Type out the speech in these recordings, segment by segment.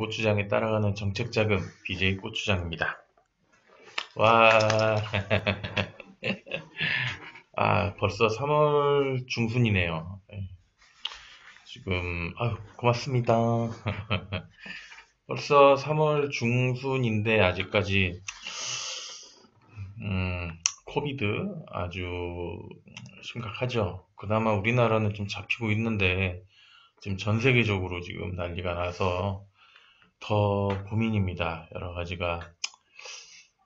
고추장에 따라가는 정책자금 BJ 고추장입니다. 와, 벌써 3월 중순이네요. 지금 고맙습니다. 벌써 3월 중순인데 아직까지 코비드 아주 심각하죠. 그나마 우리나라는 좀 잡히고 있는데 지금 전 세계적으로 지금 난리가 나서 더 고민입니다. 여러 가지가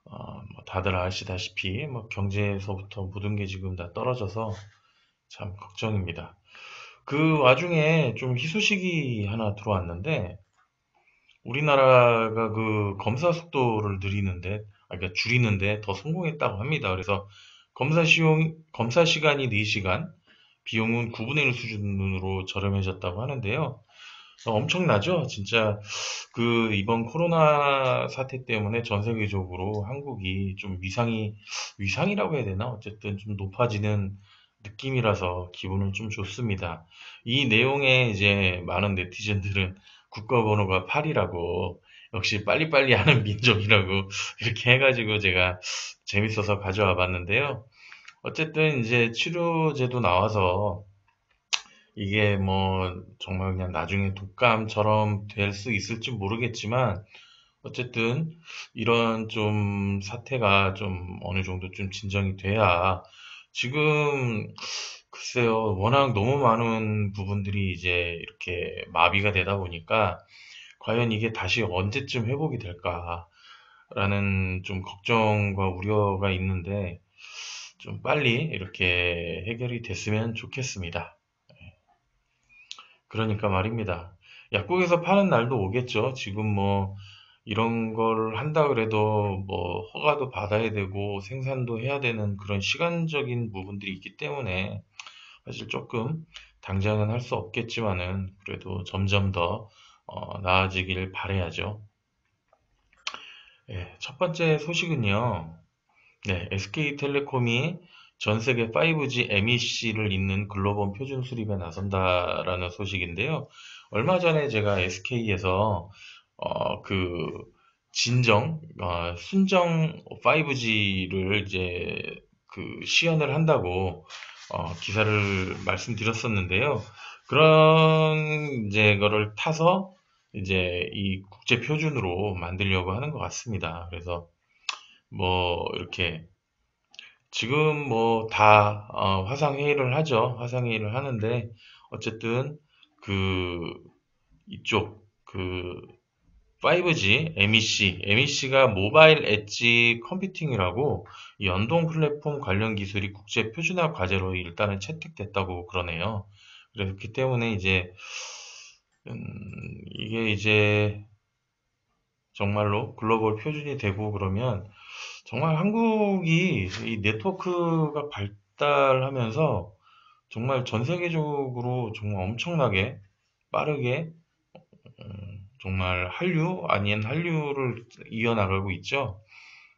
뭐 다들 아시다시피 뭐 경제에서부터 모든 게 지금 다 떨어져서 참 걱정입니다. 그 와중에 좀 희소식이 하나 들어왔는데 우리나라가 그 검사 속도를 그러니까 줄이는데 더 성공했다고 합니다. 그래서 검사 시간이 4시간, 비용은 9분의 1 수준으로 저렴해졌다고 하는데요. 엄청나죠? 진짜 이번 코로나 사태 때문에 전 세계적으로 한국이 좀 위상이라고 해야 되나? 어쨌든 좀 높아지는 느낌이라서 기분은 좀 좋습니다. 이 내용에 이제 많은 네티즌들은 국가번호가 8이라고 역시 빨리빨리 하는 민족이라고 이렇게 해가지고 제가 재밌어서 가져와 봤는데요. 어쨌든 이제 치료제도 나와서 이게 뭐 정말 그냥 나중에 독감처럼 될 수 있을지 모르겠지만 어쨌든 이런 좀 사태가 좀 어느 정도 좀 진정이 돼야 지금 글쎄요 워낙 너무 많은 부분들이 이제 이렇게 마비가 되다 보니까 과연 이게 다시 언제쯤 회복이 될까라는 좀 걱정과 우려가 있는데 좀 빨리 이렇게 해결이 됐으면 좋겠습니다. 그러니까 말입니다. 약국에서 파는 날도 오겠죠. 지금 뭐 이런 걸 한다 그래도 뭐 허가도 받아야 되고 생산도 해야 되는 그런 시간적인 부분들이 있기 때문에 사실 조금 당장은 할 수 없겠지만은 그래도 점점 더 나아지길 바라야죠. 예, 첫 번째 소식은요. 네, SK텔레콤이 전 세계 5G MEC를 잇는 글로벌 표준 수립에 나선다라는 소식인데요. 얼마 전에 제가 SK에서 그 순정 5G를 이제 시연을 한다고 기사를 말씀드렸었는데요. 그런 이제 거를 타서 이제 이 국제 표준으로 만들려고 하는 것 같습니다. 그래서 뭐 이렇게 지금 뭐 다 화상회의를 하죠. 화상회의를 하는데 어쨌든 그 이쪽 5G MEC가 모바일 엣지 컴퓨팅이라고 연동 플랫폼 관련 기술이 국제 표준화 과제로 일단은 채택됐다고 그러네요. 그렇기 때문에 이제 이게 이제 정말로 글로벌 표준이 되고 그러면 정말 한국이 이 네트워크가 발달하면서 정말 전 세계적으로 정말 엄청나게 빠르게 정말 한류 아닌 한류를 이어나가고 있죠.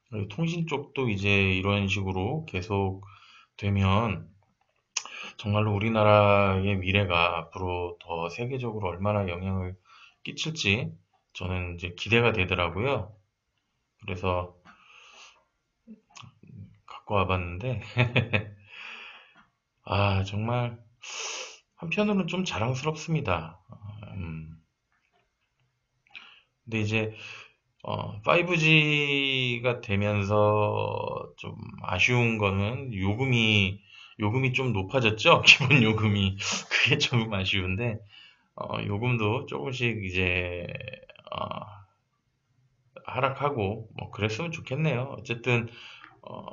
그리고 통신 쪽도 이제 이런 식으로 계속 되면 정말로 우리나라의 미래가 앞으로 더 세계적으로 얼마나 영향을 끼칠지 저는 이제 기대가 되더라고요. 그래서 갖고 와봤는데 정말 한편으로는 좀 자랑스럽습니다. 근데 이제 5G가 되면서 좀 아쉬운 거는 요금이 좀 높아졌죠? 기본 요금이 그게 조금 아쉬운데 요금도 조금씩 이제 어, 하락하고 뭐 그랬으면 좋겠네요. 어쨌든 어,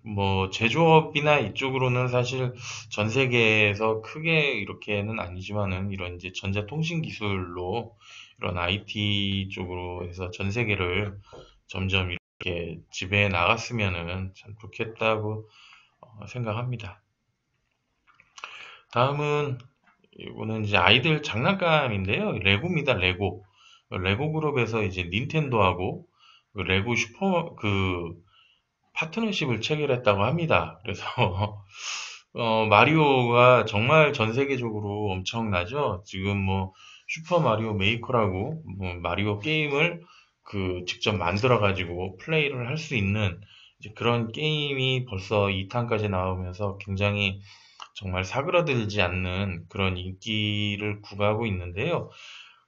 뭐 제조업이나 이쪽으로는 사실 전 세계에서 크게 이렇게는 아니지만은 이런 이제 전자통신 기술로 이런 IT 쪽으로 해서 전 세계를 점점 이렇게 지배해 나갔으면은 참 좋겠다고 생각합니다. 다음은 이거는 이제 아이들 장난감인데요. 레고입니다. 레고. 레고 그룹에서 이제 닌텐도하고 레고 파트너십을 체결했다고 합니다. 그래서 마리오가 정말 전 세계적으로 엄청나죠. 지금 뭐 슈퍼 마리오 메이커라고 뭐 마리오 게임을 직접 만들어 가지고 플레이를 할 수 있는 이제 그런 게임이 벌써 2탄까지 나오면서 굉장히 정말 사그라들지 않는 그런 인기를 구가하고 있는데요.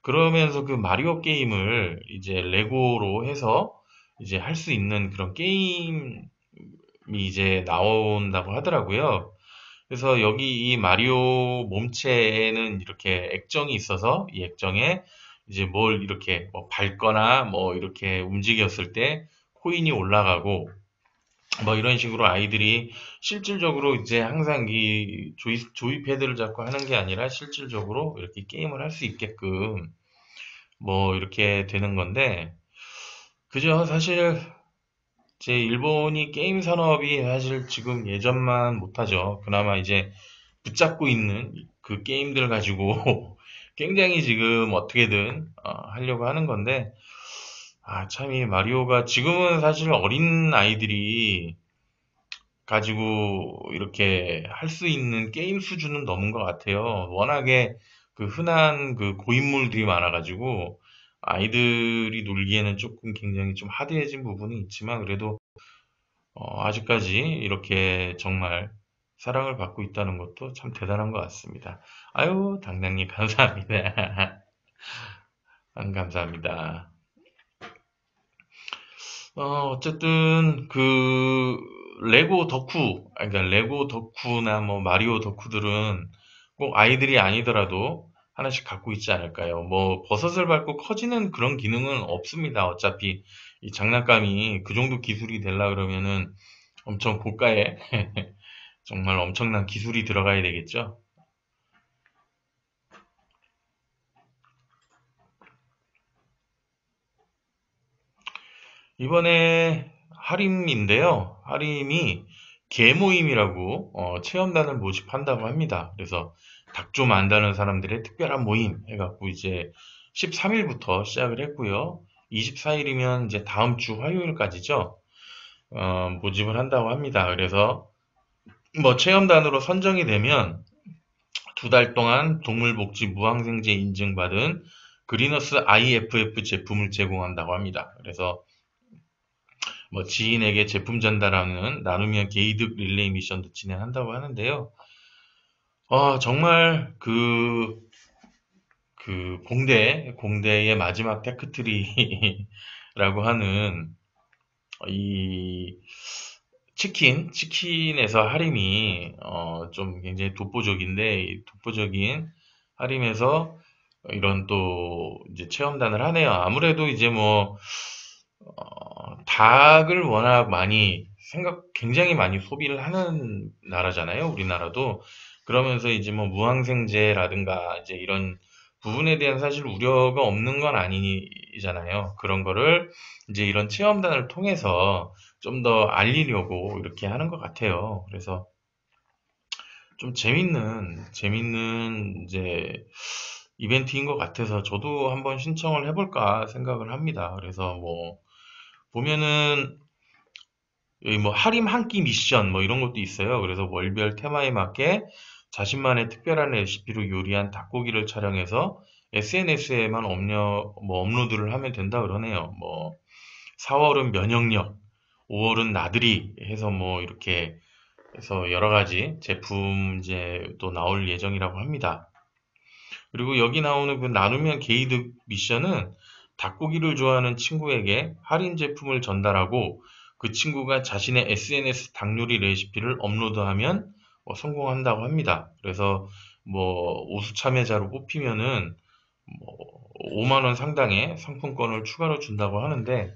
그러면서 그 마리오 게임을 이제 레고로 해서 이제 할 수 있는 그런 게임이 이제 나온다고 하더라고요. 그래서 여기 이 마리오 몸체에는 이렇게 액정이 있어서 이 액정에 이제 뭘 이렇게 뭐 밟거나 뭐 이렇게 움직였을 때 코인이 올라가고 뭐 이런 식으로 아이들이 실질적으로 이제 항상 이 조이패드를 잡고 하는 게 아니라 실질적으로 이렇게 게임을 할 수 있게끔 뭐 이렇게 되는 건데 그죠? 사실 제 일본이 게임 산업이 사실 지금 예전만 못하죠. 그나마 이제 붙잡고 있는 그 게임들 가지고 굉장히 지금 어떻게든 하려고 하는 건데 참 이 마리오가 지금은 사실 어린 아이들이 가지고 이렇게 할 수 있는 게임 수준은 넘은 것 같아요. 워낙에 그 흔한 그 고인물들이 많아가지고 아이들이 놀기에는 조금 굉장히 좀 하드해진 부분이 있지만 그래도 아직까지 이렇게 정말 사랑을 받고 있다는 것도 참 대단한 것 같습니다. 아유, 당당님 감사합니다. 감사합니다. 어쨌든 레고 덕후, 그러니까 레고 덕후나 뭐 마리오 덕후들은 꼭 아이들이 아니더라도 하나씩 갖고 있지 않을까요? 뭐 버섯을 밟고 커지는 그런 기능은 없습니다. 어차피 이 장난감이 그 정도 기술이 되려 그러면은 엄청 고가의 정말 엄청난 기술이 들어가야 되겠죠. 이번에 하림인데요. 하림이 개모임이라고 체험단을 모집한다고 합니다. 그래서 닭 좀 안다는 사람들의 특별한 모임 해갖고 이제 13일부터 시작을 했고요. 24일이면 이제 다음 주 화요일까지죠. 모집을 한다고 합니다. 그래서 뭐 체험단으로 선정이 되면 2달 동안 동물복지 무항생제 인증받은 그리너스 IFF 제품을 제공한다고 합니다. 그래서 뭐 지인에게 제품 전달하는 나누면 게이득 릴레이 미션도 진행한다고 하는데요. 정말 공대의 마지막 테크트리라고 하는 이 치킨에서 할인이 좀 굉장히 독보적인데 이 독보적인 할인에서 이런 또 이제 체험단을 하네요. 아무래도 이제 뭐 닭을 워낙 굉장히 많이 소비를 하는 나라잖아요, 우리나라도. 그러면서 이제 뭐 무항생제라든가 이제 이런 부분에 대한 사실 우려가 없는 건 아니잖아요. 그런 거를 이제 이런 체험단을 통해서 좀 더 알리려고 이렇게 하는 것 같아요. 그래서 좀 재밌는 이제 이벤트인 것 같아서 저도 한번 신청을 해볼까 생각을 합니다. 그래서 뭐 보면은 여기 뭐 할인 한 끼 미션 뭐 이런 것도 있어요. 그래서 월별 테마에 맞게 자신만의 특별한 레시피로 요리한 닭고기를 촬영해서 SNS에만 업로드를 하면 된다 그러네요. 뭐 4월은 면역력, 5월은 나들이 해서 뭐 이렇게 해서 여러 가지 제품 이제 또 나올 예정이라고 합니다. 그리고 여기 나오는 그 나누면 게이드 미션은 닭고기를 좋아하는 친구에게 할인 제품을 전달하고 그 친구가 자신의 SNS 닭 요리 레시피를 업로드하면 성공한다고 합니다. 그래서 뭐 우수 참여자로 뽑히면은 뭐 5만 원 상당의 상품권을 추가로 준다고 하는데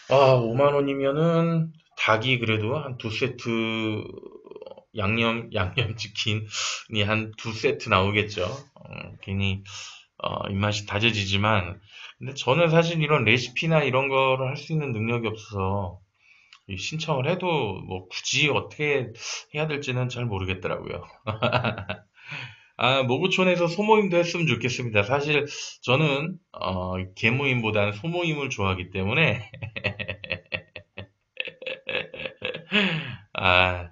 5만 원이면은 닭이 그래도 한 두 세트 양념치킨이 한 두 세트 나오겠죠. 괜히 입맛이 다져지지만 근데 저는 사실 이런 레시피나 이런 거를 할 수 있는 능력이 없어서 이 신청을 해도 뭐 굳이 어떻게 해야 될지는 잘 모르겠더라고요. 모구촌에서 소모임도 했으면 좋겠습니다. 사실 저는 개모임보다는 소모임을 좋아하기 때문에 아,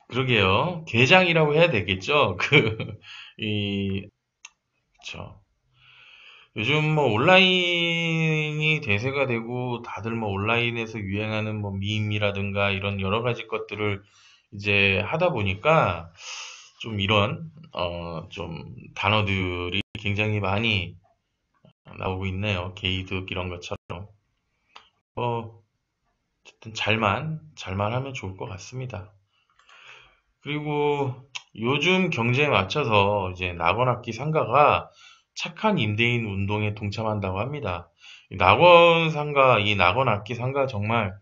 그러게요. 게장이라고 해야 되겠죠? 이, 저, 요즘 뭐 온라인이 대세가 되고 다들 뭐 온라인에서 유행하는 뭐 밈이라든가 이런 여러 가지 것들을 이제 하다 보니까 좀 이런 좀 단어들이 굉장히 많이 나오고 있네요. 게이득 이런 것처럼. 뭐 어쨌든 잘만 하면 좋을 것 같습니다. 그리고 요즘 경제에 맞춰서 이제 낙원악기 상가가 착한 임대인 운동에 동참한다고 합니다. 이 낙원악기 상가 정말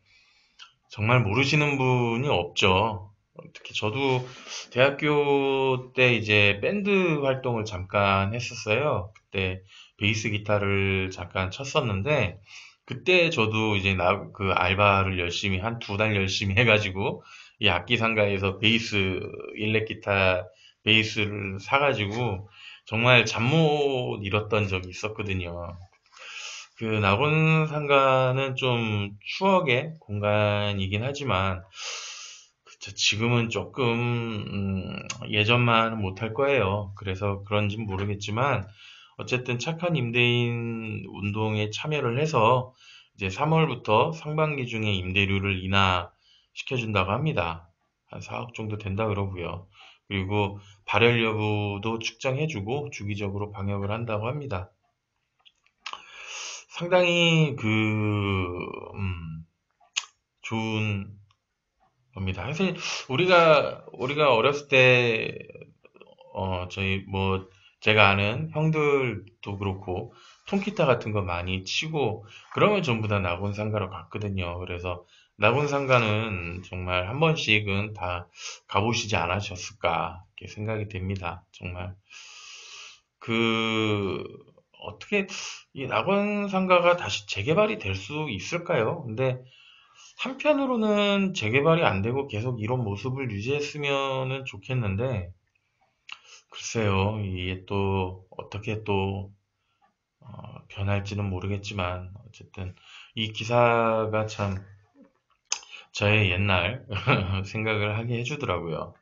모르시는 분이 없죠. 특히 저도 대학교 때 이제 밴드 활동을 잠깐 했었어요. 그때 베이스 기타를 잠깐 쳤었는데, 그때 저도 이제 그 알바를 열심히, 한 두 달 열심히 해가지고, 이 악기 상가에서 일렉 기타 베이스를 사가지고, 정말 잠 못 잃었던 적이 있었거든요. 그 낙원 상가는 좀 추억의 공간이긴 하지만, 그쵸, 지금은 조금 예전만 못할 거예요. 그래서 그런진 모르겠지만 어쨌든 착한 임대인 운동에 참여를 해서 이제 3월부터 상반기 중에 임대료를 인하시켜준다고 합니다. 한 4억 정도 된다 그러고요. 그리고 발열 여부도 측정해주고 주기적으로 방역을 한다고 합니다. 상당히 좋은 겁니다. 사실 우리가 어렸을 때 저희 뭐 제가 아는 형들도 그렇고 통기타 같은 거 많이 치고 그러면 전부 다 낙원상가로 갔거든요. 그래서 낙원상가는 정말 한 번씩은 다 가보시지 않으셨을까 이렇게 생각이 됩니다. 정말 그 어떻게 이 낙원상가가 다시 재개발이 될 수 있을까요? 근데 한편으로는 재개발이 안 되고 계속 이런 모습을 유지했으면 좋겠는데, 글쎄요, 이게 또 어떻게 또 변할지는 모르겠지만, 어쨌든 이 기사가 참 저의 옛날 생각을 하게 해주더라고요.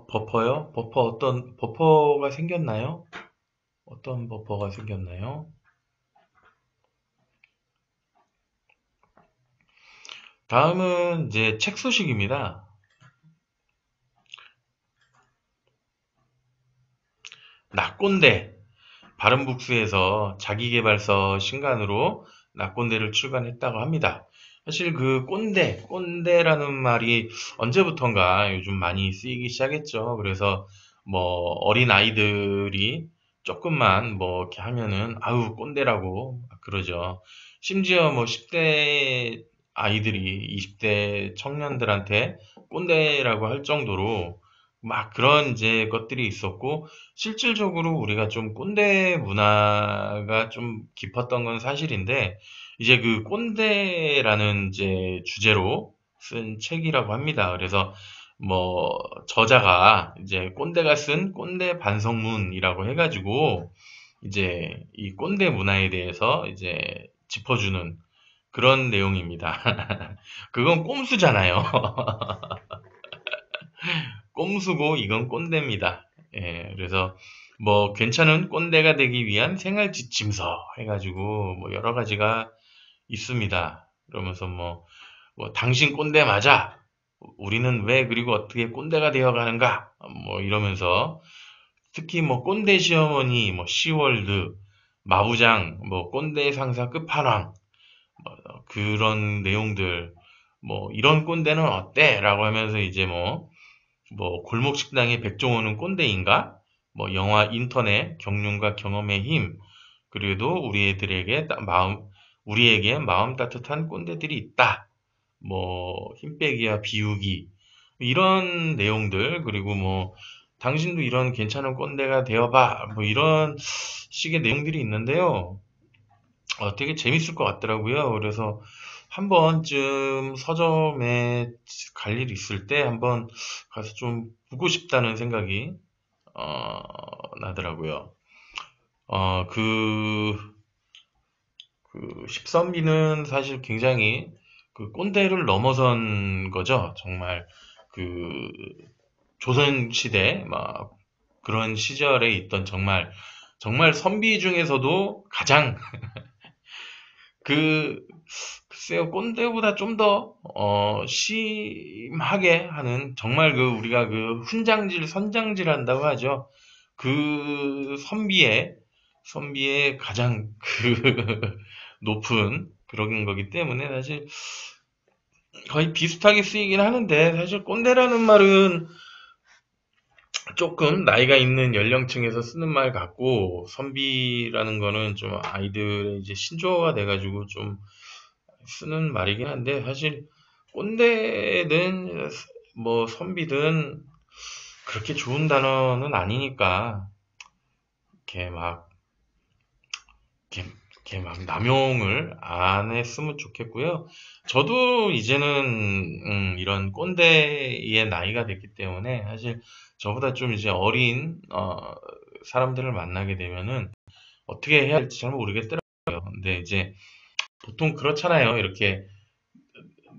버퍼요? 어떤 버퍼가 생겼나요? 어떤 버퍼가 생겼나요? 다음은 이제 책 소식입니다. 낙꼰대. 바른북스에서 자기계발서 신간으로 낙꼰대를 출간했다고 합니다. 사실 그 꼰대라는 말이 언제부턴가 요즘 많이 쓰이기 시작했죠. 그래서 뭐 어린 아이들이 조금만 뭐 이렇게 하면은 아우 꼰대라고 그러죠. 심지어 뭐 10대 아이들이 20대 청년들한테 꼰대라고 할 정도로 막 그런 이제 것들이 있었고 실질적으로 우리가 좀 꼰대 문화가 좀 깊었던 건 사실인데, 이제 그 꼰대라는 이제 주제로 쓴 책이라고 합니다. 그래서 뭐 저자가 이제 꼰대가 쓴 꼰대 반성문이라고 해가지고 이제 이 꼰대 문화에 대해서 이제 짚어주는 그런 내용입니다. 그건 꼼수잖아요. 꼼수고 이건 꼰대입니다. 예, 그래서 뭐 괜찮은 꼰대가 되기 위한 생활 지침서 해가지고 뭐 여러 가지가 있습니다. 그러면서 뭐 당신 꼰대 맞아. 우리는 왜 그리고 어떻게 꼰대가 되어가는가? 뭐 이러면서 특히 뭐 꼰대 시어머니, 뭐 시월드, 마부장, 뭐 꼰대 상사 끝판왕 그런 내용들 뭐 이런 꼰대는 어때? 라고 하면서 이제 뭐 골목 식당의 백종원은 꼰대인가? 뭐 영화 인터넷 경륜과 경험의 힘. 그래도 우리에게 마음 따뜻한 꼰대들이 있다. 뭐 힘 빼기와 비우기 이런 내용들 그리고 뭐 당신도 이런 괜찮은 꼰대가 되어봐 뭐 이런 식의 내용들이 있는데요. 되게 재밌을 것 같더라고요. 그래서 한 번쯤 서점에 갈 일 있을 때 한번 가서 좀 보고 싶다는 생각이 어, 나더라고요. 어, 그, 십선비는 사실 굉장히 그 꼰대를 넘어선 거죠. 정말 그 조선시대 막 그런 시절에 있던 정말 선비 중에서도 가장 그 글쎄요, 꼰대보다 좀 더 심하게 하는 정말 그 우리가 그 훈장질 선장질 한다고 하죠. 그 선비의 가장 그 높은 그런 거기 때문에 사실 거의 비슷하게 쓰이긴 하는데, 사실 꼰대라는 말은 조금 나이가 있는 연령층에서 쓰는 말 같고, 선비라는 거는 좀 아이들의 이제 신조어가 돼가지고 좀 쓰는 말이긴 한데, 사실 꼰대든 뭐 선비든 그렇게 좋은 단어는 아니니까 이렇게 막 이렇게 막 남용을 안 했으면 좋겠고요. 저도 이제는 이런 꼰대의 나이가 됐기 때문에 사실 저보다 좀 이제 어린 사람들을 만나게 되면은 어떻게 해야 할지 잘 모르겠더라고요. 근데 이제 보통 그렇잖아요. 이렇게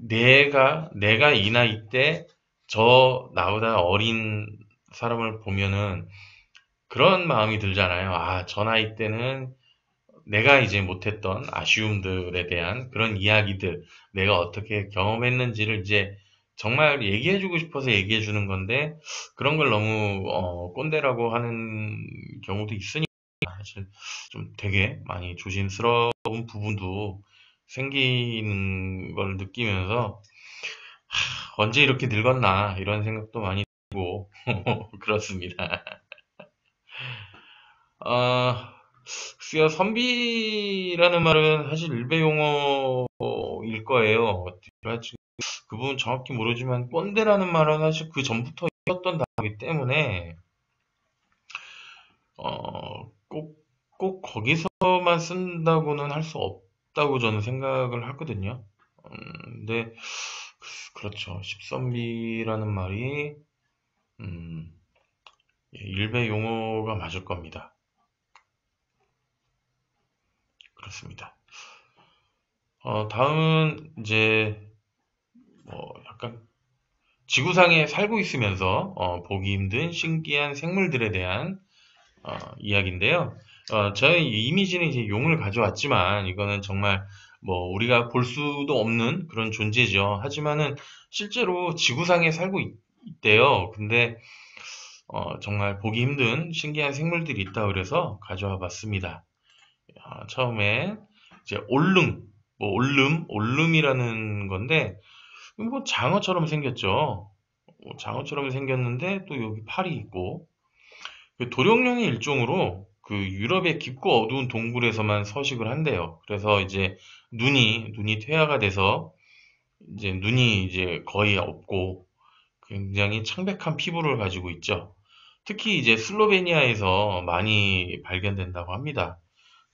내가 이 나이 때 나보다 어린 사람을 보면은 그런 마음이 들잖아요. 아, 저 나이 때는 내가 이제 못했던 아쉬움들에 대한 그런 이야기들, 내가 어떻게 경험했는지를 이제 정말 얘기해주고 싶어서 얘기해주는 건데, 그런 걸 너무, 꼰대라고 하는 경우도 있으니까, 사실 좀 되게 많이 조심스러운 부분도 생기는 걸 느끼면서, 언제 이렇게 늙었나, 이런 생각도 많이 들고, 그렇습니다. 아, 글쎄요, 선비라는 말은 사실 일베 용어일 거예요. 그래가지고 그 부분 정확히 모르지만, 꼰대라는 말은 사실 그 전부터 있었던 단어이기 때문에, 꼭 거기서만 쓴다고는 할 수 없다고 저는 생각을 하거든요. 근데, 그렇죠. 십선비라는 말이, 음, 예, 일베 용어가 맞을 겁니다. 그렇습니다. 다음은 이제 뭐 약간 지구상에 살고 있으면서 보기 힘든 신기한 생물들에 대한 이야기인데요. 저의 이 이미지는 이제 용을 가져왔지만 이거는 정말 뭐 우리가 볼 수도 없는 그런 존재죠. 하지만은 실제로 지구상에 살고 있대요. 근데 정말 보기 힘든 신기한 생물들이 있다 그래서 가져와 봤습니다. 처음에 이제 올름이라는 건데 뭐 장어처럼 생겼죠. 장어처럼 생겼는데 또 여기 팔이 있고 그 도룡령의 일종으로 그 유럽의 깊고 어두운 동굴에서만 서식을 한대요. 그래서 이제 눈이 퇴화가 돼서 이제 눈이 이제 거의 없고 굉장히 창백한 피부를 가지고 있죠. 특히 이제 슬로베니아에서 많이 발견된다고 합니다.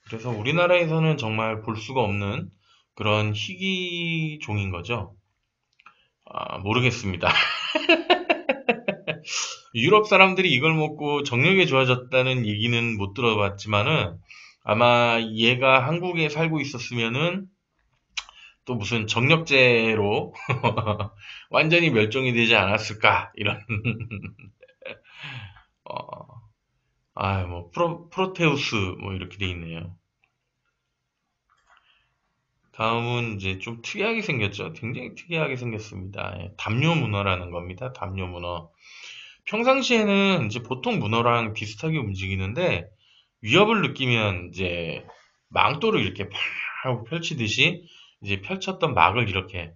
그래서 우리나라에서는 정말 볼 수가 없는 그런 희귀종인 거죠. 모르겠습니다. 유럽 사람들이 이걸 먹고 정력이 좋아졌다는 얘기는 못 들어봤지만은 아마 얘가 한국에 살고 있었으면은 또 무슨 정력제로 완전히 멸종이 되지 않았을까 이런 어, 뭐 프로테우스 뭐 이렇게 돼 있네요. 다음은 이제 좀 특이하게 생겼죠. 굉장히 특이하게 생겼습니다. 예, 담요 문어라는 겁니다. 담요 문어. 평상시에는 이제 보통 문어랑 비슷하게 움직이는데 위협을 느끼면 이제 망토를 이렇게 팍 하고 펼치듯이 이제 펼쳤던 막을 이렇게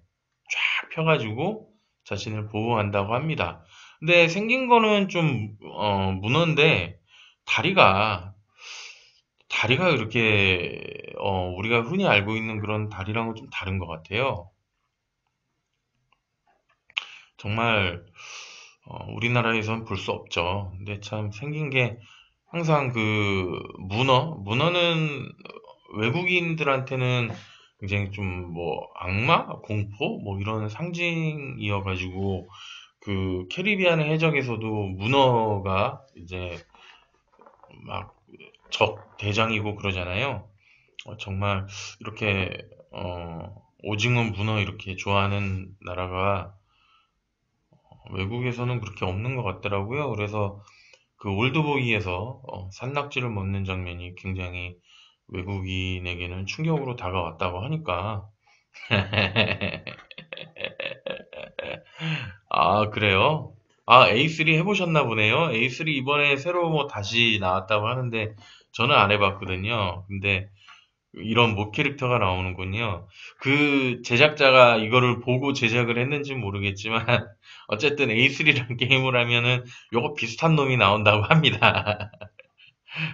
쫙 펴가지고 자신을 보호한다고 합니다. 근데 생긴 거는 좀 문어인데 다리가 다리가 이렇게 우리가 흔히 알고 있는 그런 다리랑은 좀 다른 것 같아요. 정말 우리나라에선 볼 수 없죠. 근데 참 생긴 게 항상 그 문어는 외국인들한테는 굉장히 좀 뭐 악마, 공포 뭐 이런 상징이어가지고 그 캐리비안 해적에서도 문어가 이제 막 적 대장이고 그러잖아요. 정말 이렇게 오징어, 문어 이렇게 좋아하는 나라가 외국에서는 그렇게 없는 것 같더라고요. 그래서 그 올드보이에서 산낙지를 먹는 장면이 굉장히 외국인에게는 충격으로 다가왔다고 하니까. 아, 그래요? 아, A3 해보셨나 보네요. A3 이번에 새로 뭐 다시 나왔다고 하는데 저는 안 해봤거든요. 근데 이런 mod 캐릭터가 나오는군요. 그 제작자가 이거를 보고 제작을 했는지 모르겠지만 어쨌든 A3란 게임을 하면은 요거 비슷한 놈이 나온다고 합니다.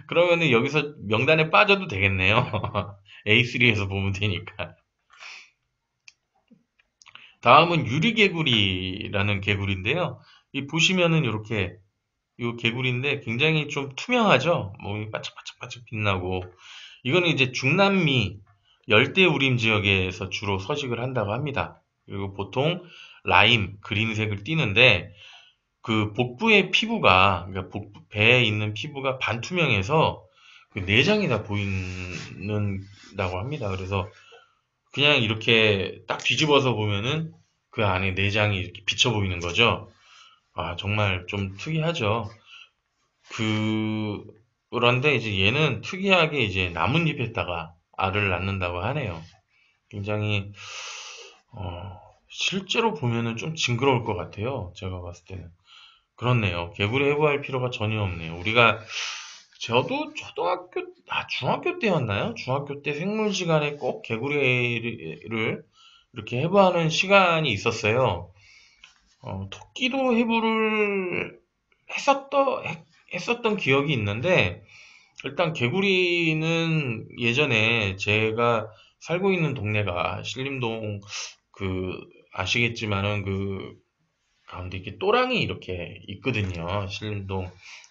그러면은 여기서 명단에 빠져도 되겠네요. A3에서 보면 되니까. 다음은 유리개구리라는 개구리인데요. 이 보시면은 이렇게 이 개구리인데 굉장히 좀 투명하죠. 몸이 반짝반짝반짝 빛나고 이거는 이제 중남미 열대우림 지역에서 주로 서식을 한다고 합니다. 그리고 보통 라임, 그린색을 띠는데 그 복부의 피부가 그러니까 복부, 배에 있는 피부가 반투명해서 그 내장이 다 보이는다고 합니다. 그래서 그냥 이렇게 딱 뒤집어서 보면은 그 안에 내장이 이렇게 비쳐 보이는 거죠. 아, 정말 좀 특이하죠. 그, 그런데 이제 얘는 특이하게 이제 나뭇잎에다가 알을 낳는다고 하네요. 굉장히, 실제로 보면은 좀 징그러울 것 같아요. 제가 봤을 때는. 그렇네요. 개구리 해부할 필요가 전혀 없네요. 우리가, 저도 중학교 때였나요? 중학교 때 생물 시간에 꼭 개구리를 이렇게 해부하는 시간이 있었어요. 토끼도 해부를 했었던 기억이 있는데, 일단 개구리는 예전에 제가 살고 있는 동네가 신림동 그 아시겠지만은 그 가운데 이렇게 또랑이 이렇게 있거든요. 신림동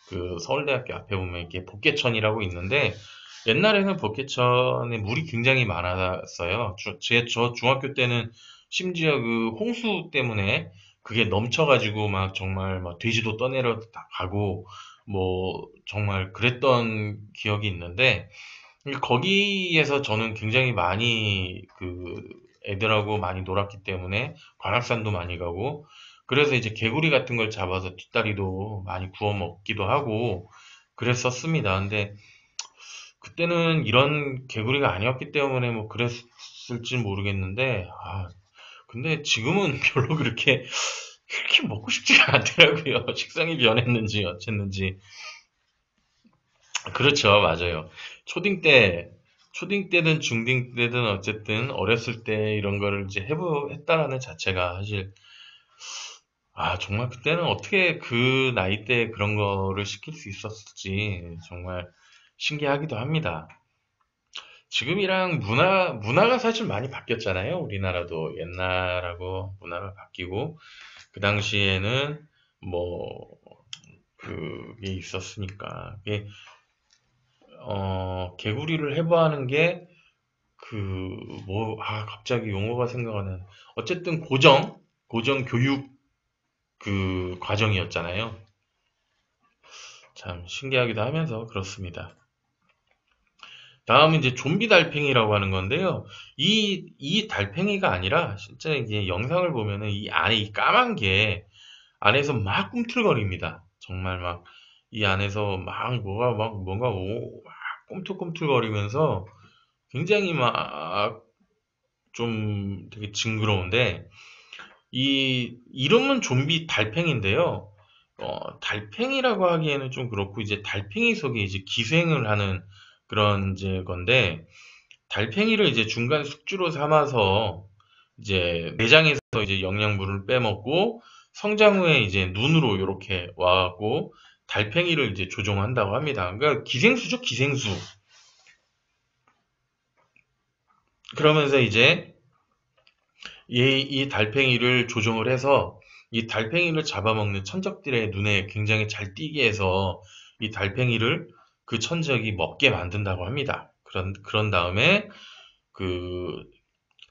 그 서울대학교 앞에 보면 이렇게 복개천이라고 있는데 옛날에는 복개천에 물이 굉장히 많았어요. 저 중학교 때는 심지어 그 홍수 때문에 그게 넘쳐가지고 막 정말 막 돼지도 떠내려 가고 뭐 정말 그랬던 기억이 있는데 거기에서 저는 굉장히 많이 그 애들하고 많이 놀았기 때문에 관악산도 많이 가고 그래서 이제 개구리 같은 걸 잡아서 뒷다리도 많이 구워 먹기도 하고 그랬었습니다. 근데 그때는 이런 개구리가 아니었기 때문에 뭐 그랬을지 모르겠는데 근데 지금은 별로 그렇게 먹고 싶지가 않더라고요. 식성이 변했는지 어쨌는지. 그렇죠. 맞아요. 초딩 때, 초딩 때든 중딩 때든 어쨌든 어렸을 때 이런 거를 이제 했다라는 자체가 사실, 정말 그때는 어떻게 그 나이 때 그런 거를 시킬 수 있었을지 정말 신기하기도 합니다. 지금이랑 문화가 사실 많이 바뀌었잖아요. 우리나라도 옛날하고 문화가 바뀌고, 그 당시에는 뭐, 그게 있었으니까. 개구리를 해부하는 게 그, 갑자기 용어가 생각나는. 어쨌든 고정 교육 그 과정이었잖아요. 참 신기하기도 하면서 그렇습니다. 다음은 이제 좀비 달팽이라고 하는 건데요. 이 달팽이가 아니라, 진짜 이게 영상을 보면은 이 안에 이 까만 게 안에서 막 꿈틀거립니다. 정말 막, 이 안에서 뭔가 막 꿈틀꿈틀거리면서 굉장히 막 좀 되게 징그러운데 이 이름은 좀비 달팽인데요. 달팽이라고 하기에는 좀 그렇고 이제 달팽이 속에 이제 기생을 하는 그런 이제 건데 달팽이를 이제 중간 숙주로 삼아서 이제 내장에서 이제 영양분을 빼먹고 성장 후에 이제 눈으로 이렇게 와갖고 달팽이를 이제 조종한다고 합니다. 그러니까 기생수죠, 기생수. 그러면서 이제 이 달팽이를 조종을 해서 이 달팽이를 잡아먹는 천적들의 눈에 굉장히 잘 띄게 해서 이 달팽이를 그 천적이 먹게 만든다고 합니다. 그런 다음에 그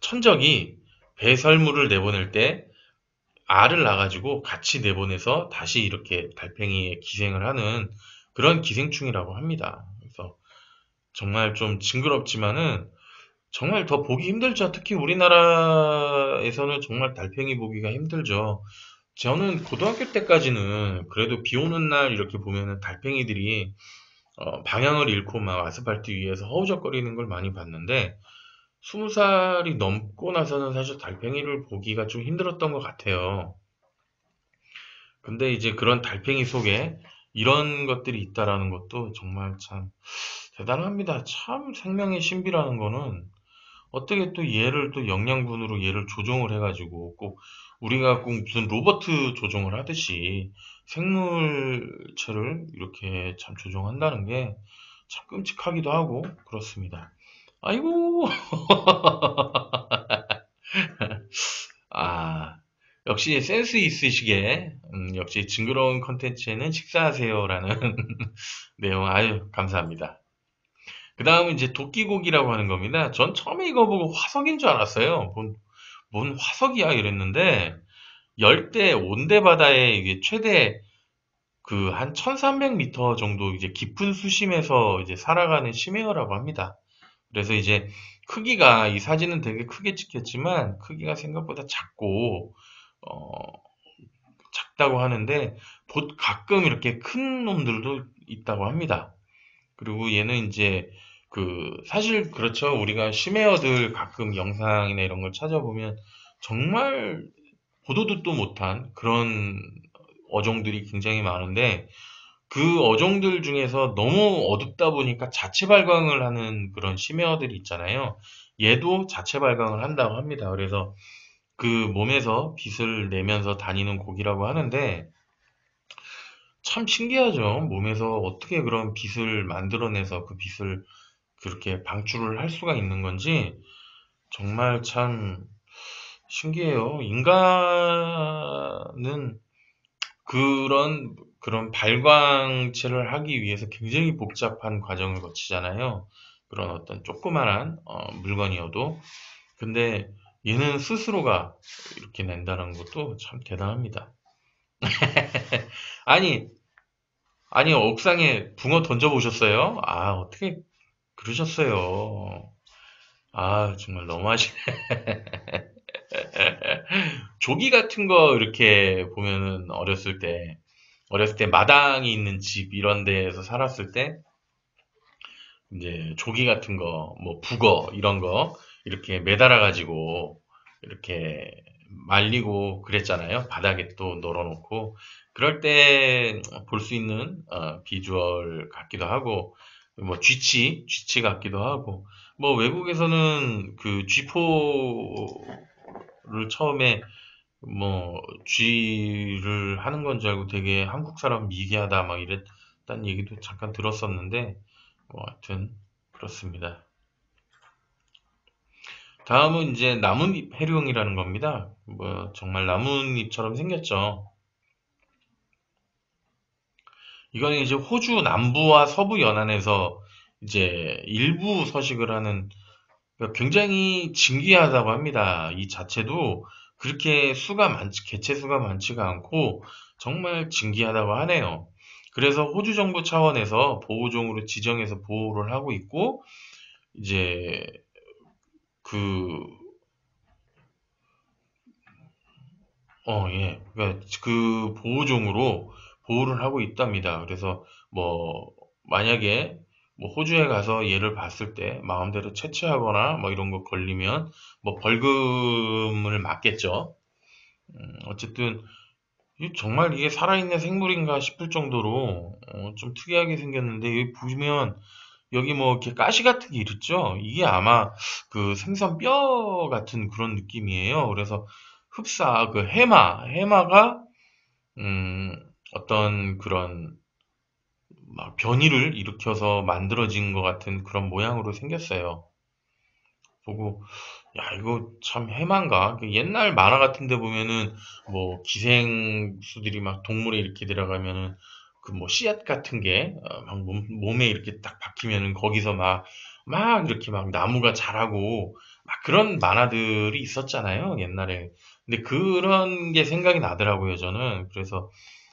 천적이 배설물을 내보낼 때 알을 낳아가지고 같이 내보내서 다시 이렇게 달팽이에 기생을 하는 그런 기생충이라고 합니다. 그래서 정말 좀 징그럽지만은 정말 더 보기 힘들죠. 특히 우리나라에서는 정말 달팽이 보기가 힘들죠. 저는 고등학교 때까지는 그래도 비 오는 날 이렇게 보면은 달팽이들이 방향을 잃고 막 아스팔트 위에서 허우적거리는 걸 많이 봤는데 20살이 넘고 나서는 사실 달팽이를 보기가 좀 힘들었던 것 같아요. 근데 이제 그런 달팽이 속에 이런 것들이 있다라는 것도 정말 참 대단합니다. 참 생명의 신비라는 거는 어떻게 또 얘를 또 영양분으로 얘를 조종을 해가지고 꼭 우리가 꼭 무슨 로버트 조종을 하듯이 생물체를 이렇게 참 조종한다는 게 참 끔찍하기도 하고 그렇습니다. 아이고, 아, 역시 센스 있으시게, 역시 징그러운 컨텐츠에는 식사하세요라는 내용 아유, 감사합니다. 그 다음은 이제 도끼고기라고 하는 겁니다. 전 처음에 이거 보고 화석인 줄 알았어요. 뭔 화석이야 이랬는데 열대 온대 바다에 이게 최대 그 한 1300m 정도 이제 깊은 수심에서 이제 살아가는 심해어라고 합니다. 그래서 이제 크기가 이 사진은 되게 크게 찍혔지만 크기가 생각보다 작고 어, 작다고 하는데 가끔 이렇게 큰 놈들도 있다고 합니다. 그리고 얘는 이제 그 사실 그렇죠. 우리가 심해어들 가끔 영상이나 이런 걸 찾아보면 정말 보도 듣도 못한 그런 어종들이 굉장히 많은데 그 어종들 중에서 너무 어둡다 보니까 자체 발광을 하는 그런 심해어들이 있잖아요. 얘도 자체 발광을 한다고 합니다. 그래서 그 몸에서 빛을 내면서 다니는 고기라고 하는데 참 신기하죠. 몸에서 어떻게 그런 빛을 만들어내서 그 빛을 그렇게 방출을 할 수가 있는 건지 정말 참 신기해요. 인간은 그런 발광체를 하기 위해서 굉장히 복잡한 과정을 거치잖아요. 그런 어떤 조그만한 물건이어도. 근데 얘는 스스로가 이렇게 낸다는 것도 참 대단합니다. 아니, 아니, 옥상에 붕어 던져보셨어요? 아, 어떻게 그러셨어요? 아, 정말 너무하시네. 조기 같은 거 이렇게 보면은 어렸을 때 마당이 있는 집 이런 데에서 살았을 때 이제 조기 같은 거, 뭐 북어 이런 거 이렇게 매달아 가지고 이렇게 말리고 그랬잖아요. 바닥에 또 널어놓고 그럴 때 볼 수 있는 비주얼 같기도 하고 뭐 쥐치 같기도 하고 뭐 외국에서는 그 쥐포를 처음에 뭐 쥐를 하는 건 줄 알고 되게 한국 사람 미개하다 막 이랬다는 얘기도 잠깐 들었었는데 뭐 하여튼 그렇습니다. 다음은 이제 나뭇잎 해룡이라는 겁니다. 뭐 정말 나뭇잎처럼 생겼죠. 이거는 이제 호주 남부와 서부 연안에서 이제 일부 서식을 하는 그러니까 굉장히 진귀하다고 합니다. 이 자체도 그렇게 개체 수가 많지가 않고 정말 진귀하다고 하네요. 그래서 호주 정부 차원에서 보호종으로 지정해서 보호를 하고 있고 이제 그 예. 그러니까 그 보호종으로 보호를 하고 있답니다. 그래서 뭐 만약에 뭐 호주에 가서 얘를 봤을 때 마음대로 채취하거나 뭐 이런 거 걸리면 뭐 벌금을 맞겠죠. 어쨌든 정말 이게 살아있는 생물인가 싶을 정도로 좀 특이하게 생겼는데 여기 보시면 여기 뭐 이렇게 가시 같은 게 있죠? 이게 아마 그 생선 뼈 같은 그런 느낌이에요. 그래서 그 해마가 음, 어떤 그런 막 변이를 일으켜서 만들어진 것 같은 그런 모양으로 생겼어요. 보고 야 이거 참 해마인가? 그 옛날 만화 같은 데 보면은 뭐 기생수들이 막 동물에 이렇게 들어가면은 그 뭐 씨앗 같은 게 막 몸에 이렇게 딱 박히면은 거기서 막 이렇게 막 나무가 자라고 막 그런 만화들이 있었잖아요, 옛날에. 근데 그런 게 생각이 나더라고요, 저는. 그래서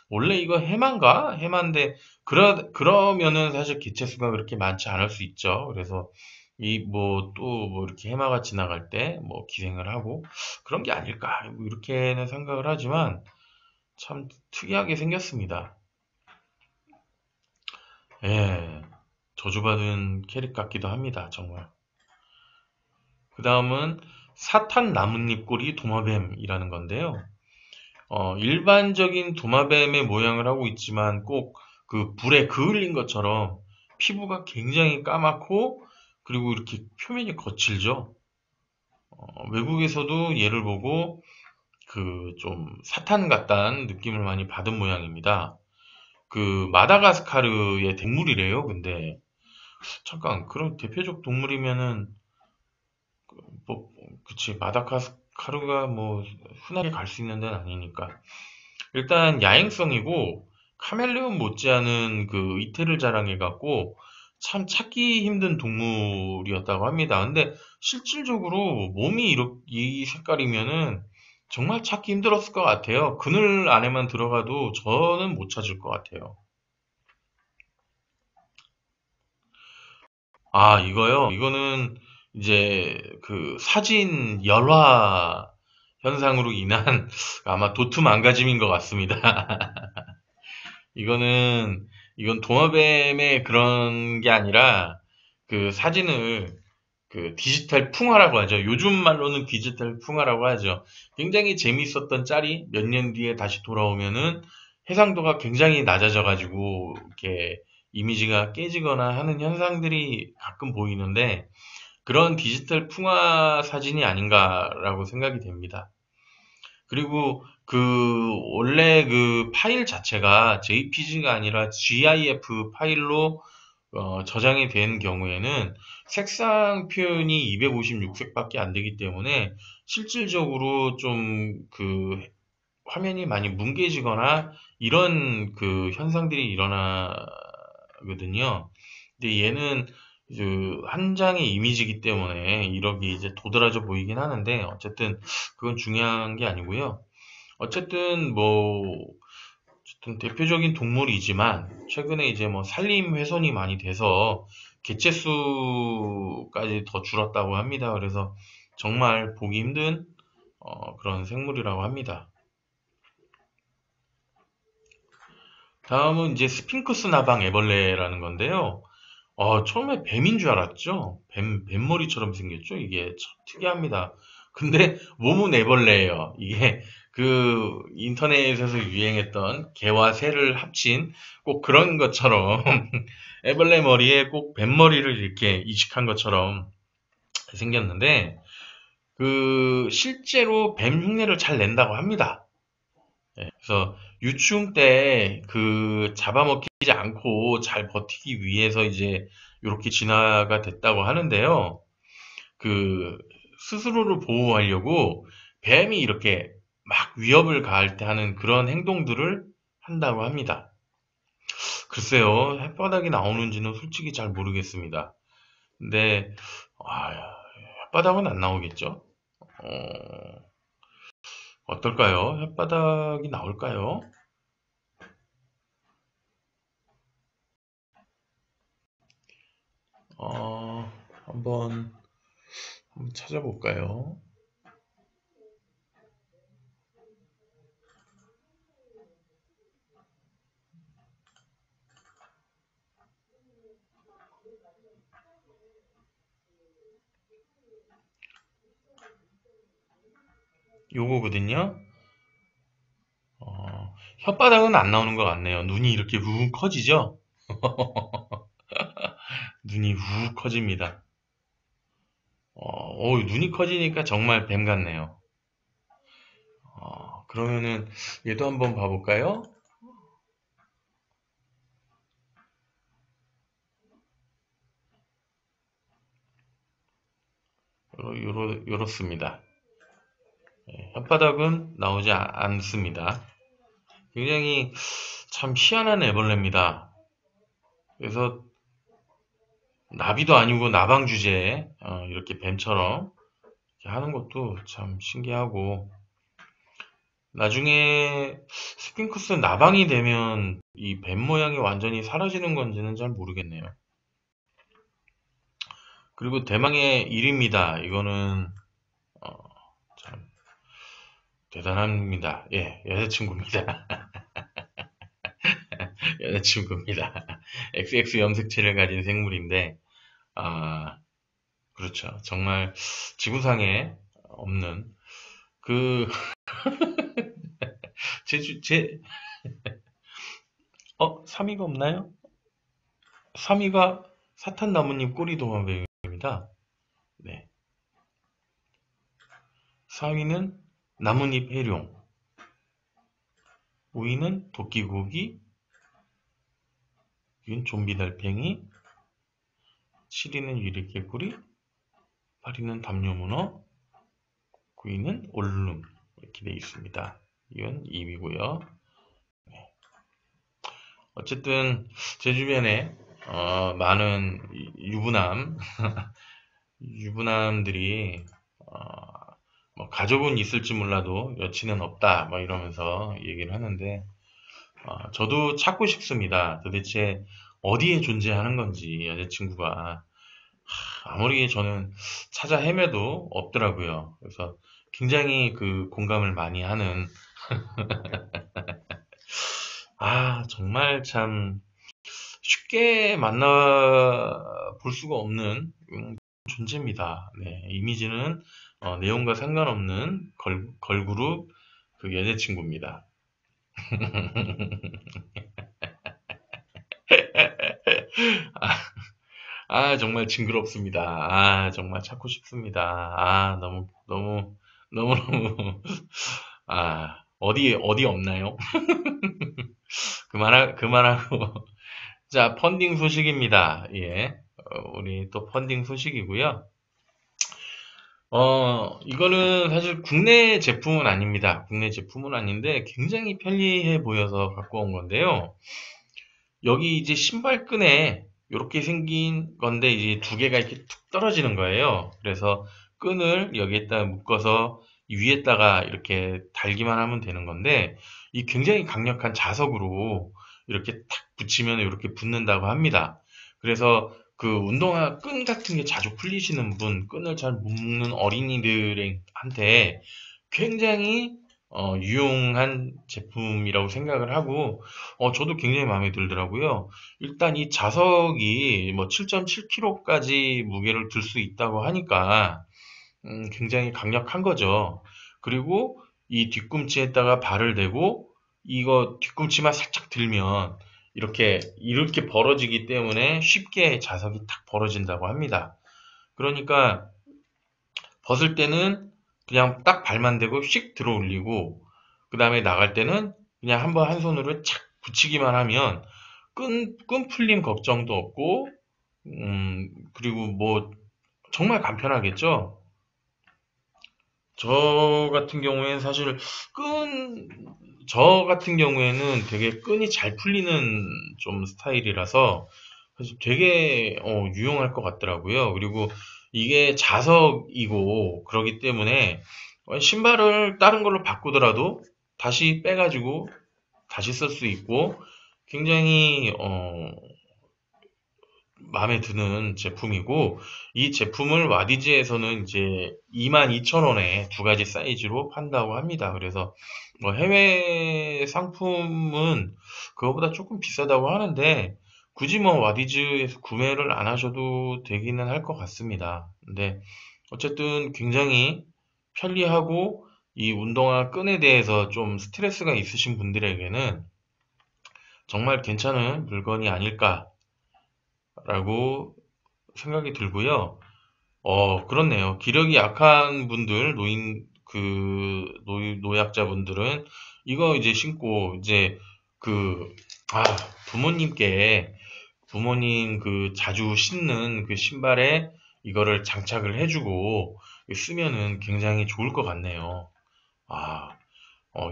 원래 이거 해마인가? 해마인데 그러면은 사실 개체수가 그렇게 많지 않을 수 있죠. 그래서 이 뭐 또 뭐 이렇게 해마가 지나갈 때 뭐 기생을 하고 그런 게 아닐까 뭐 이렇게는 생각을 하지만 참 특이하게 생겼습니다. 예, 저주받은 캐릭 같기도 합니다, 정말. 그 다음은 사탄 나뭇잎꼬리 도마뱀이라는 건데요. 일반적인 도마뱀의 모양을 하고 있지만 꼭 그 불에 그을린 것처럼 피부가 굉장히 까맣고 그리고 이렇게 표면이 거칠죠. 외국에서도 얘를 보고 그 좀 사탄 같다는 느낌을 많이 받은 모양입니다. 그 마다가스카르의 동물이래요. 근데 잠깐 그런 대표적 동물이면은 뭐 그치 마다가스카르가 뭐 흔하게 갈 수 있는 데는 아니니까 일단 야행성이고 카멜레온 못지않은 그 이태를 자랑해갖고 참 찾기 힘든 동물이었다고 합니다. 근데 실질적으로 몸이 이렇게 이 색깔이면은 정말 찾기 힘들었을 것 같아요. 그늘 안에만 들어가도 저는 못 찾을 것 같아요. 아, 이거요? 이거는 이제 그 사진 열화 현상으로 인한 아마 도트 망가짐인 것 같습니다. 이거는 이건 도마뱀의 그런 게 아니라 그 사진을 그 디지털 풍화라고 하죠. 요즘 말로는 디지털 풍화라고 하죠. 굉장히 재밌었던 짤이 몇 년 뒤에 다시 돌아오면은 해상도가 굉장히 낮아져 가지고 이렇게 이미지가 깨지거나 하는 현상들이 가끔 보이는데 그런 디지털 풍화 사진이 아닌가라고 생각이 됩니다. 그리고 그 원래 그 파일 자체가 JPG가 아니라 GIF 파일로 저장이 된 경우에는 색상 표현이 256색밖에 안 되기 때문에 실질적으로 좀 그 화면이 많이 뭉개지거나 이런 그 현상들이 일어나거든요. 근데 얘는 그 한 장의 이미지이기 때문에 이렇게 이제 도드라져 보이긴 하는데 어쨌든 그건 중요한 게 아니고요. 어쨌든 뭐 어쨌든 대표적인 동물이지만 최근에 이제 뭐 산림 훼손이 많이 돼서 개체수까지 더 줄었다고 합니다. 그래서 정말 보기 힘든 그런 생물이라고 합니다. 다음은 이제 스핑크스 나방 애벌레라는 건데요. 처음에 뱀인 줄 알았죠? 뱀머리처럼 생겼죠? 이게 참 특이합니다. 근데 몸은 애벌레예요. 이게 그 인터넷에서 유행했던 개와 새를 합친 꼭 그런 것처럼 애벌레 머리에 꼭 뱀머리를 이렇게 이식한 것처럼 생겼는데 그 실제로 뱀 흉내를 잘 낸다고 합니다. 그래서 유충 때 그 잡아먹히지 않고 잘 버티기 위해서 이제 이렇게 진화가 됐다고 하는데요. 그 스스로를 보호하려고 뱀이 이렇게 막 위협을 가할 때 하는 그런 행동들을 한다고 합니다. 글쎄요, 햇바닥이 나오는지는 솔직히 잘 모르겠습니다. 근데 아, 햇바닥은 안 나오겠죠? 어떨까요? 햇바닥이 나올까요? 어, 한번 찾아볼까요? 요거거든요. 혓바닥은 안 나오는 것 같네요. 눈이 이렇게 훅 커지죠? 눈이 훅 커집니다. 눈이 커지니까 정말 뱀 같네요. 그러면은 얘도 한번 봐볼까요? 요렇습니다. 혓바닥은 나오지 않습니다. 굉장히 참 희한한 애벌레입니다. 그래서 나비도 아니고 나방 주제에 이렇게 뱀처럼 이렇게 하는 것도 참 신기하고 나중에 스핑크스 나방이 되면 이 뱀 모양이 완전히 사라지는 건지는 잘 모르겠네요. 그리고 대망의 1위입니다. 이거는 어, 참 대단합니다. 예, 여자친구입니다. 여자친구입니다. XX 염색체를 가진 생물인데, 아, 그렇죠. 정말 지구상에 없는 그, 제, 3위가 없나요? 3위가 사탄나무님 꼬리도마뱀입니다. 네. 4위는 나뭇잎 해룡, 5위는 도끼고기, 6위는 좀비 달팽이, 7위는 유리개구리, 8위는 담요문어, 9위는 올름 이렇게 되어 있습니다. 이건 2위고요. 어쨌든 제 주변에 많은 유부남들이 뭐 가족은 있을지 몰라도 여친은 없다 뭐 이러면서 얘기를 하는데 저도 찾고 싶습니다. 도대체 어디에 존재하는 건지 여자친구가 아무리 저는 찾아 헤매도 없더라고요. 그래서 굉장히 그 공감을 많이 하는 정말 참 쉽게 만나 볼 수가 없는 존재입니다. 네, 이미지는 내용과 상관없는 걸그룹 그 여자친구입니다. 정말 징그럽습니다. 정말 찾고 싶습니다. 너무, 너무, 너무너무, 어디 없나요? 그만하고. 자, 펀딩 소식입니다. 예. 우리 또 펀딩 소식이고요. 이거는 사실 국내 제품은 아닙니다. 국내 제품은 아닌데 굉장히 편리해 보여서 갖고 온 건데요. 여기 이제 신발끈에 이렇게 생긴 건데 이제 두 개가 이렇게 툭 떨어지는 거예요. 그래서 끈을 여기에다 묶어서 이 위에다가 이렇게 달기만 하면 되는 건데 이 굉장히 강력한 자석으로 이렇게 탁 붙이면 이렇게 붙는다고 합니다. 그래서 그 운동화 끈 같은 게 자주 풀리시는 분, 끈을 잘 못 묶는 어린이들한테 굉장히 유용한 제품이라고 생각을 하고 저도 굉장히 마음에 들더라고요. 일단 이 자석이 뭐 7.7kg까지 무게를 들 수 있다고 하니까 굉장히 강력한 거죠. 그리고 이 뒤꿈치에다가 발을 대고 이거 뒤꿈치만 살짝 들면 이렇게 벌어지기 때문에 쉽게 자석이 탁 벌어진다고 합니다. 그러니까 벗을 때는 그냥 딱 발만 대고 휙 들어 올리고 그 다음에 나갈 때는 그냥 한번 한 손으로 착 붙이기만 하면 끈 풀림 걱정도 없고 그리고 뭐 정말 간편하겠죠. 저 같은 경우에는 사실 끈, 저 같은 경우에는 되게 끈이 잘 풀리는 좀 스타일이라서 사실 되게 유용할 것 같더라고요. 그리고 이게 자석이고 그러기 때문에 신발을 다른 걸로 바꾸더라도 다시 빼가지고 다시 쓸 수 있고 굉장히 마음에 드는 제품이고 이 제품을 와디즈에서는 이제 22,000원에 두 가지 사이즈로 판다고 합니다. 그래서 뭐 해외 상품은 그거보다 조금 비싸다고 하는데 굳이 뭐 와디즈에서 구매를 안 하셔도 되기는 할 것 같습니다. 근데 어쨌든 굉장히 편리하고 이 운동화 끈에 대해서 좀 스트레스가 있으신 분들에게는 정말 괜찮은 물건이 아닐까라고 생각이 들고요. 그렇네요. 기력이 약한 분들, 노약자분들은 이거 이제 신고, 이제 그, 아, 부모님께, 부모님 그 자주 신는 그 신발에 이거를 장착을 해주고 쓰면은 굉장히 좋을 것 같네요. 아,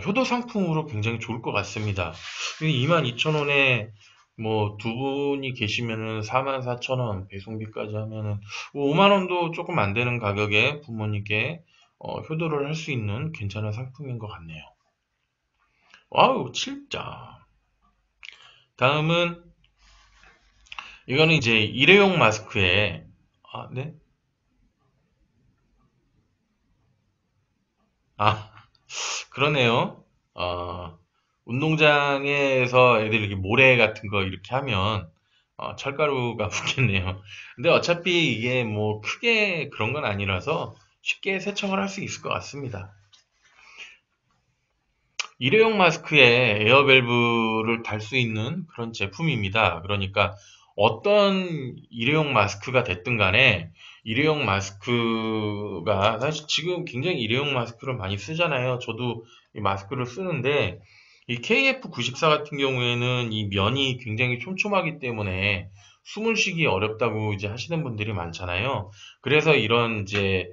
효도 상품으로 굉장히 좋을 것 같습니다. 22,000원에 뭐 두 분이 계시면은 44,000원 배송비까지 하면은 5만 원도 조금 안 되는 가격에 부모님께 효도를 할 수 있는 괜찮은 상품인 것 같네요. 와우, 진짜. 다음은 이거는 이제 일회용 마스크에 네? 아, 그러네요. 어, 운동장에서 애들 이렇게 모래 같은 거 이렇게 하면 철가루가 붙겠네요. 근데 어차피 이게 뭐 크게 그런 건 아니라서 쉽게 세척을 할 수 있을 것 같습니다. 일회용 마스크에 에어밸브를 달 수 있는 그런 제품입니다. 그러니까 어떤 일회용 마스크가 됐든 간에 일회용 마스크가 사실 지금 굉장히 일회용 마스크를 많이 쓰잖아요. 저도 이 마스크를 쓰는데 이 KF94 같은 경우에는 이 면이 굉장히 촘촘하기 때문에 숨을 쉬기 어렵다고 이제 하시는 분들이 많잖아요. 그래서 이런 이제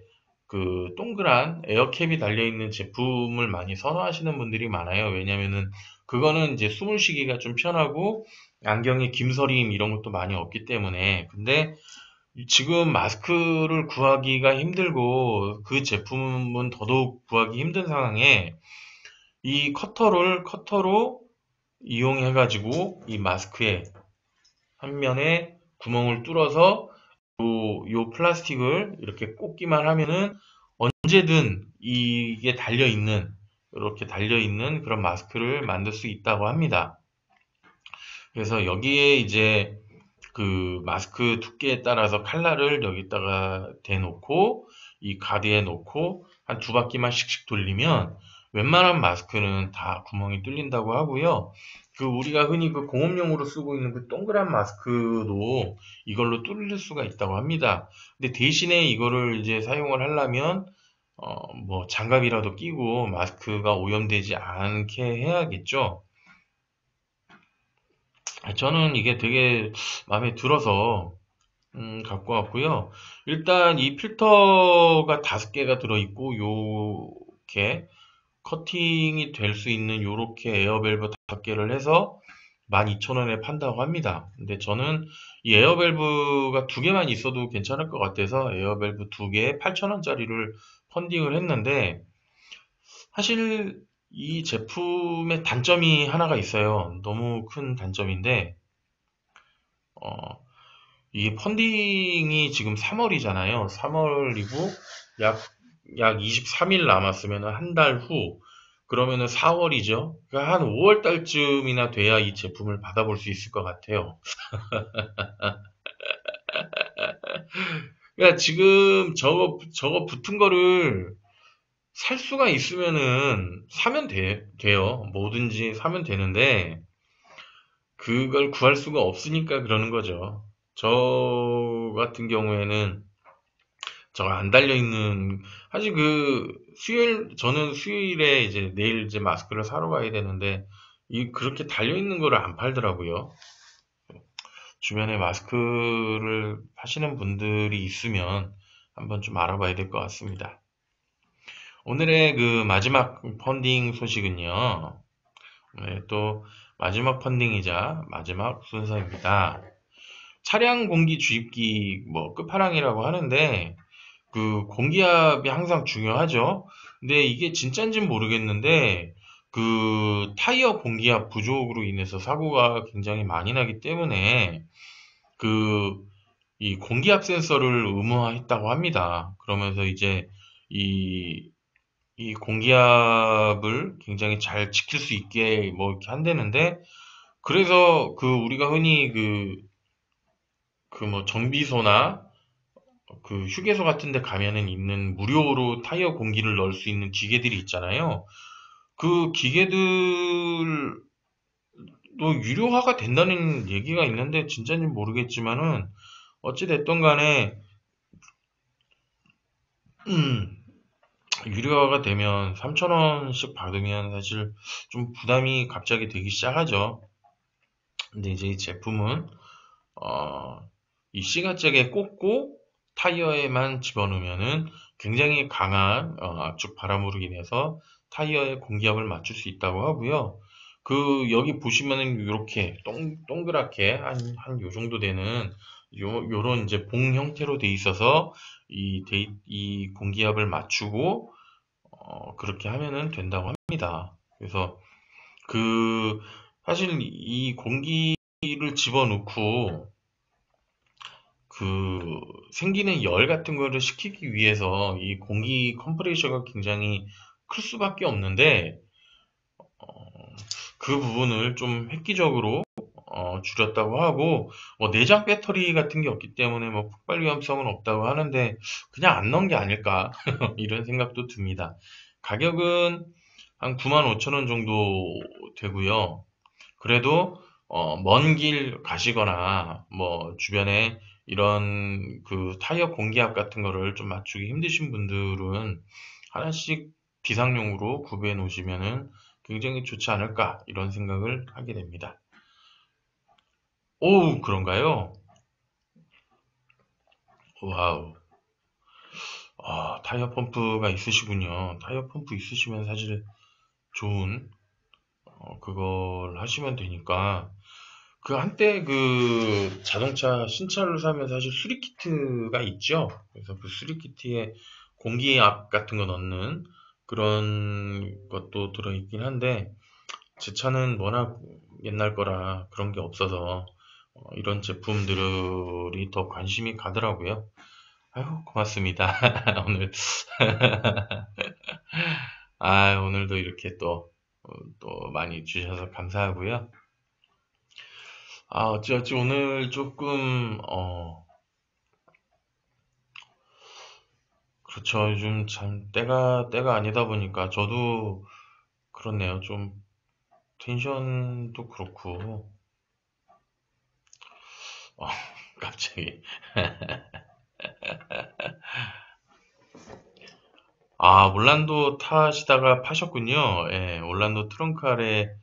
그 동그란 에어캡이 달려있는 제품을 많이 선호하시는 분들이 많아요. 왜냐면은 그거는 이제 숨을 쉬기가 좀 편하고 안경에 김서림 이런 것도 많이 없기 때문에. 근데 지금 마스크를 구하기가 힘들고 그 제품은 더더욱 구하기 힘든 상황에 이 커터로 이용해가지고 이 마스크에 한 면에 구멍을 뚫어서 요 플라스틱을 이렇게 꽂기만 하면은 언제든 이게 달려있는, 이렇게 달려있는 그런 마스크를 만들 수 있다고 합니다. 그래서 여기에 이제 그 마스크 두께에 따라서 칼날을 여기다가 대놓고 이 가드에 놓고 한 두 바퀴만 씩씩 돌리면 웬만한 마스크는 다 구멍이 뚫린다고 하고요. 그 우리가 흔히 그 공업용으로 쓰고 있는 그 동그란 마스크도 이걸로 뚫릴 수가 있다고 합니다. 근데 대신에 이거를 이제 사용을 하려면 뭐 장갑이라도 끼고 마스크가 오염되지 않게 해야겠죠. 저는 이게 되게 마음에 들어서 갖고 왔고요. 일단 이 필터가 5개가 들어있고 요렇게 커팅이 될 수 있는 요렇게 에어밸브 5개를 해서 12,000원에 판다고 합니다. 근데 저는 이 에어밸브가 2개만 있어도 괜찮을 것 같아서 에어밸브 2개에 8,000원짜리를 펀딩을 했는데 사실 이 제품의 단점이 하나가 있어요. 너무 큰 단점인데 어, 이 펀딩이 지금 3월이잖아요. 3월이고 약 23일 남았으면 한 달 후, 그러면은 4월이죠. 그러니까 한 5월 달쯤이나 돼야 이 제품을 받아볼 수 있을 것 같아요. 그러니까 지금 저거 붙은 거를 살 수가 있으면은 사면 돼요. 뭐든지 사면 되는데 그걸 구할 수가 없으니까 그러는 거죠. 저 같은 경우에는 저거 안 달려 있는 사실 그 저는 수요일에 이제 내일 이제 마스크를 사러 가야 되는데 이 그렇게 달려 있는 거를 안 팔더라고요. 주변에 마스크를 하시는 분들이 있으면 한번 좀 알아봐야 될 것 같습니다. 오늘의 그 마지막 펀딩 소식은요. 네, 또 마지막 펀딩이자 마지막 순서입니다. 차량 공기 주입기 뭐 끝판왕이라고 하는데 그 공기압이 항상 중요하죠. 근데 이게 진짜인지는 모르겠는데 그 타이어 공기압 부족으로 인해서 사고가 굉장히 많이 나기 때문에 그 이 공기압 센서를 의무화했다고 합니다. 그러면서 이제 이, 이 공기압을 굉장히 잘 지킬 수 있게 뭐 이렇게 한다는데 그래서 그 우리가 흔히 그 뭐 정비소나 그 휴게소 같은 데 가면은 있는 무료로 타이어 공기를 넣을 수 있는 기계들이 있잖아요. 그 기계들도 유료화가 된다는 얘기가 있는데 진짜인지 모르겠지만은 어찌 됐든 간에 음, 유료화가 되면 3,000원씩 받으면 사실 좀 부담이 갑자기 되기 시작하죠. 근데 이제 이 제품은 어, 이 시가잭에 꽂고 타이어에만 집어넣으면은 굉장히 강한 압축 바람으로 인해서 타이어의 공기압을 맞출 수 있다고 하고요. 그 여기 보시면은 이렇게 동그랗게 한 요 정도 되는 요런 이제 봉 형태로 돼 있어서 이 공기압을 맞추고 그렇게 하면은 된다고 합니다. 그래서 그 사실 이 공기를 집어넣고 그 생기는 열 같은 거를 식히기 위해서 이 공기 컴프레셔가 굉장히 클 수밖에 없는데, 그 부분을 좀 획기적으로 줄였다고 하고, 뭐 내장 배터리 같은 게 없기 때문에 뭐 폭발 위험성은 없다고 하는데 그냥 안 넣은 게 아닐까 이런 생각도 듭니다. 가격은 한 95,000원 정도 되고요. 그래도 먼 길 가시거나 뭐 주변에 이런 그 타이어 공기압 같은 거를 좀 맞추기 힘드신 분들은 하나씩 비상용으로 구비해 놓으시면은 굉장히 좋지 않을까 이런 생각을 하게 됩니다. 오, 그런가요? 와우. 아, 타이어 펌프가 있으시군요. 타이어 펌프 있으시면 사실 좋은 그걸 하시면 되니까 그 한때 그 자동차 신차를 사면 사실 수리키트가 있죠. 그래서 그 수리키트에 공기압 같은 거 넣는 그런 것도 들어있긴 한데 제 차는 워낙 옛날 거라 그런 게 없어서 이런 제품들이 더 관심이 가더라고요. 아유, 고맙습니다. 오늘, 오늘도 이렇게 또 많이 주셔서 감사하고요. 어찌어찌 오늘 조금, 그렇죠. 요즘 참 때가 아니다 보니까 저도 그렇네요. 좀 텐션도 그렇고, 어, 갑자기. 아, 올란도 타시다가 파셨군요. 예, 올란도 트렁크 아래,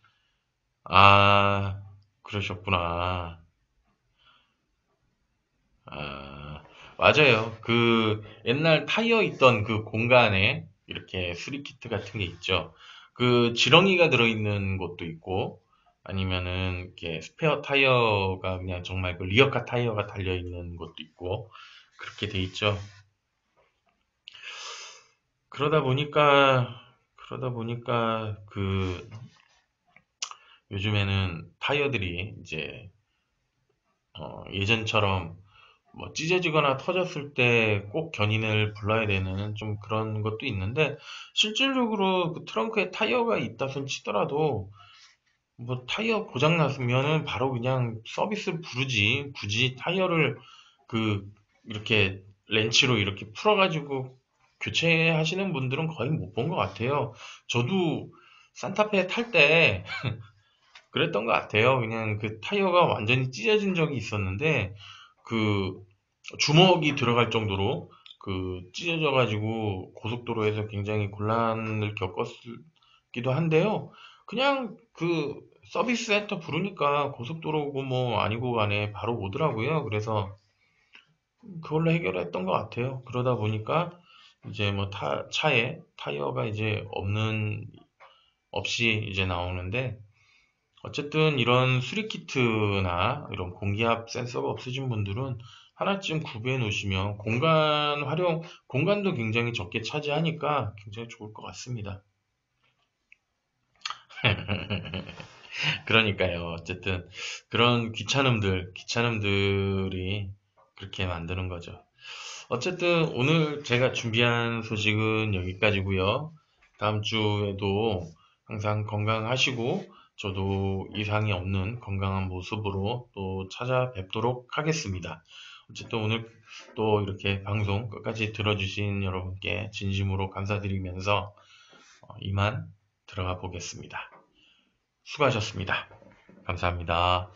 아, 그러셨구나. 아, 맞아요. 그 옛날 타이어 있던 그 공간에 이렇게 수리키트 같은 게 있죠. 그 지렁이가 들어있는 곳도 있고, 아니면은 이렇게 스페어 타이어가 그냥 정말 그 리어카 타이어가 달려있는 곳도 있고, 그렇게 돼 있죠. 그러다 보니까, 그러다 보니까 그 요즘에는 타이어들이 이제 예전처럼 뭐 찢어지거나 터졌을 때 꼭 견인을 불러야 되는 좀 그런 것도 있는데 실질적으로 그 트렁크에 타이어가 있다 손 치더라도 뭐 타이어 고장 났으면은 바로 그냥 서비스를 부르지 굳이 타이어를 그 이렇게 렌치로 이렇게 풀어가지고 교체하시는 분들은 거의 못 본 것 같아요. 저도 산타페 탈 때 그랬던 것 같아요. 그냥 그 타이어가 완전히 찢어진 적이 있었는데 그 주먹이 들어갈 정도로 그 찢어져가지고 고속도로에서 굉장히 곤란을 겪었기도 한데요. 그냥 그 서비스 센터 부르니까 고속도로고 뭐 아니고 간에 바로 오더라고요. 그래서 그걸로 해결했던 것 같아요. 그러다 보니까 이제 뭐 차에 타이어가 이제 없이 이제 나오는데 어쨌든 이런 수리키트나 이런 공기압 센서가 없으신 분들은 하나쯤 구비해 놓으시면 공간도 굉장히 적게 차지하니까 굉장히 좋을 것 같습니다. 그러니까요. 어쨌든 그런 귀찮음들이 그렇게 만드는 거죠. 어쨌든 오늘 제가 준비한 소식은 여기까지고요. 다음 주에도 항상 건강하시고 저도 이상이 없는 건강한 모습으로 또 찾아뵙도록 하겠습니다. 어쨌든 오늘 또 이렇게 방송 끝까지 들어주신 여러분께 진심으로 감사드리면서 이만 들어가 보겠습니다. 수고하셨습니다. 감사합니다.